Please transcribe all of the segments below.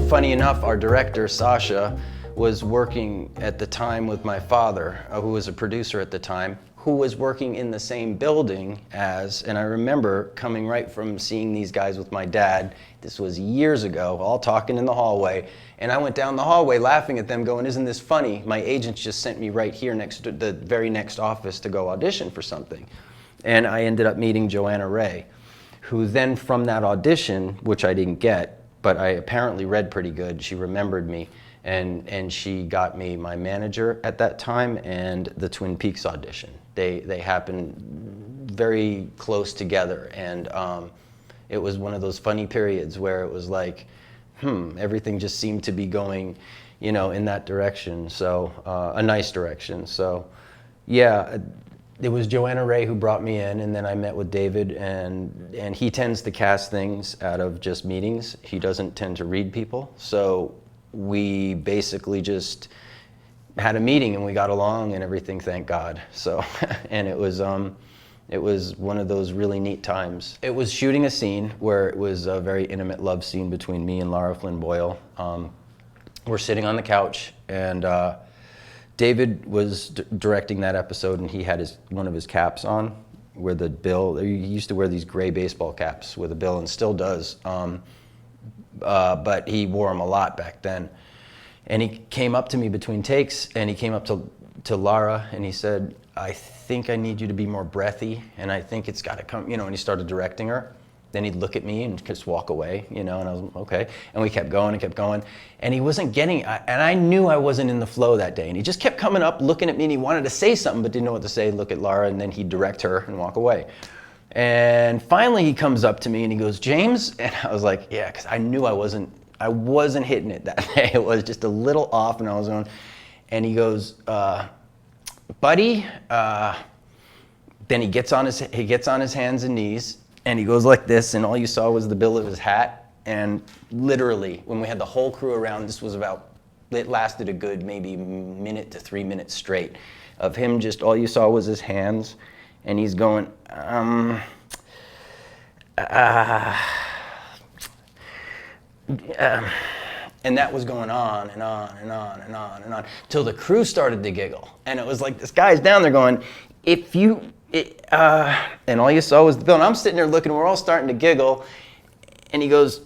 funny enough, our director, Sasha, was working at the time with my father, who was a producer at the time, who was working in the same building as, and I remember coming right from seeing these guys with my dad, this was years ago, all talking in the hallway, and I went down the hallway laughing at them going, isn't this funny? My agents just sent me right here next to the very next office to go audition for something. And I ended up meeting Joanna Ray, who then from that audition, which I didn't get, but I apparently read pretty good, she remembered me, and she got me my manager at that time and the Twin Peaks audition. They happened very close together, and it was one of those funny periods where it was like, everything just seemed to be going, you know, in that direction, so a nice direction. So yeah, it was Joanna Ray who brought me in, and then I met with David, and he tends to cast things out of just meetings. He doesn't tend to read people, so we basically just had a meeting and we got along and everything, thank God. So, and it was one of those really neat times. It was shooting a scene where it was a very intimate love scene between me and Lara Flynn Boyle. We're sitting on the couch, and David was directing that episode, and he had one of his caps on where the bill, he used to wear these gray baseball caps with a bill and still does. But he wore them a lot back then. And he came up to me between takes, and he came up to Lara, and he said, I think I need you to be more breathy, and I think it's got to come, you know, and he started directing her. Then he'd look at me and just walk away, you know, and I was, okay. And we kept going and kept going. And he wasn't getting, and I knew I wasn't in the flow that day. And he just kept coming up, looking at me, and he wanted to say something, but didn't know what to say, look at Lara, and then he'd direct her and walk away. And finally he comes up to me and he goes, James? And I was like, yeah, because I knew I wasn't hitting it that day. It was just a little off, and I was on. And he goes, buddy, then he gets on his hands and knees, and he goes like this, and all you saw was the bill of his hat. And literally, when we had the whole crew around, it lasted a good maybe minute to 3 minutes straight of him just, all you saw was his hands, and he's going, and that was going on and on and on and on and on till the crew started to giggle. And it was like, this guy's down there going, and all you saw was the bill. And I'm sitting there looking, we're all starting to giggle. And he goes,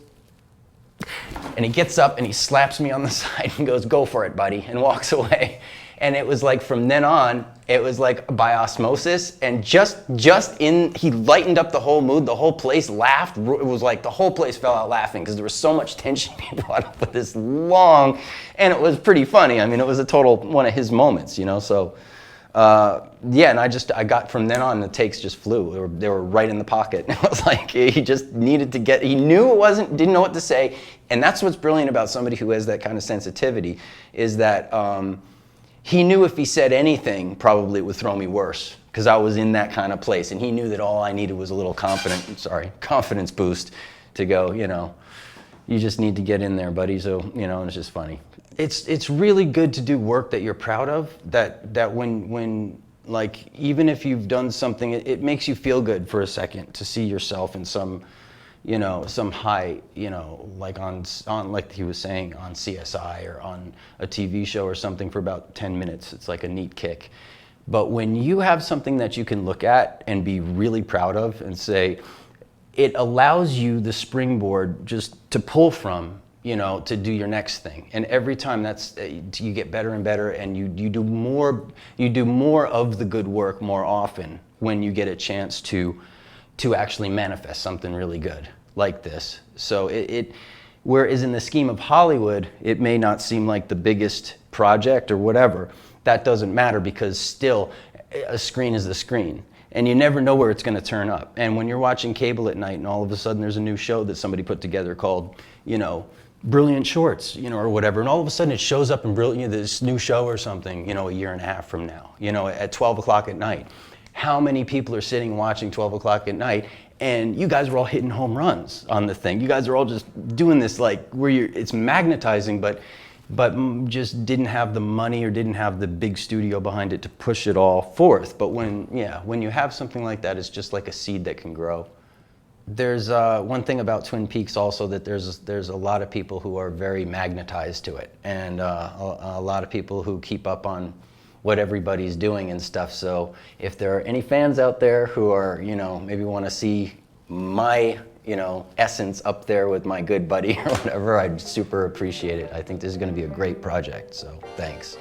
and he gets up and he slaps me on the side and goes, go for it, buddy, and walks away. And it was like, from then on, it was like by osmosis, and he lightened up the whole mood, the whole place laughed. It was like the whole place fell out laughing because there was so much tension he brought up with this long, and it was pretty funny. I mean, it was a total one of his moments, you know, so yeah, and I got from then on, the takes just flew. They were right in the pocket. It was like, he just needed to he knew didn't know what to say. And that's what's brilliant about somebody who has that kind of sensitivity, is that, he knew if he said anything, probably it would throw me worse, because I was in that kind of place. And he knew that all I needed was a little confidence boost to go, you know, you just need to get in there, buddy. So, you know, and it's just funny. It's really good to do work that you're proud of, that when like, even if you've done something, it makes you feel good for a second to see yourself in some, you know, some high, you know, like on like he was saying, on CSI or on a TV show or something for about 10 minutes. It's like a neat kick. But when you have something that you can look at and be really proud of and say, it allows you the springboard just to pull from, you know, to do your next thing. And every time you get better and better, and you do more of the good work more often when you get a chance to actually manifest something really good like this. So whereas in the scheme of Hollywood, it may not seem like the biggest project or whatever. That doesn't matter, because still a screen is the screen, and you never know where it's going to turn up. And when you're watching cable at night and all of a sudden there's a new show that somebody put together called, you know, Brilliant Shorts, you know, or whatever, and all of a sudden it shows up in this new show or something, you know, a year and a half from now, you know, at 12 o'clock at night. How many people are sitting watching 12 o'clock at night, and you guys are all hitting home runs on the thing. You guys are all just doing this, like, where it's magnetizing, but just didn't have the money or didn't have the big studio behind it to push it all forth. But when you have something like that, it's just like a seed that can grow. There's one thing about Twin Peaks also, that there's a lot of people who are very magnetized to it, and a lot of people who keep up on what everybody's doing and stuff. So if there are any fans out there who are, you know, maybe want to see my, you know, essence up there with my good buddy or whatever, I'd super appreciate it. I think this is going to be a great project, so thanks.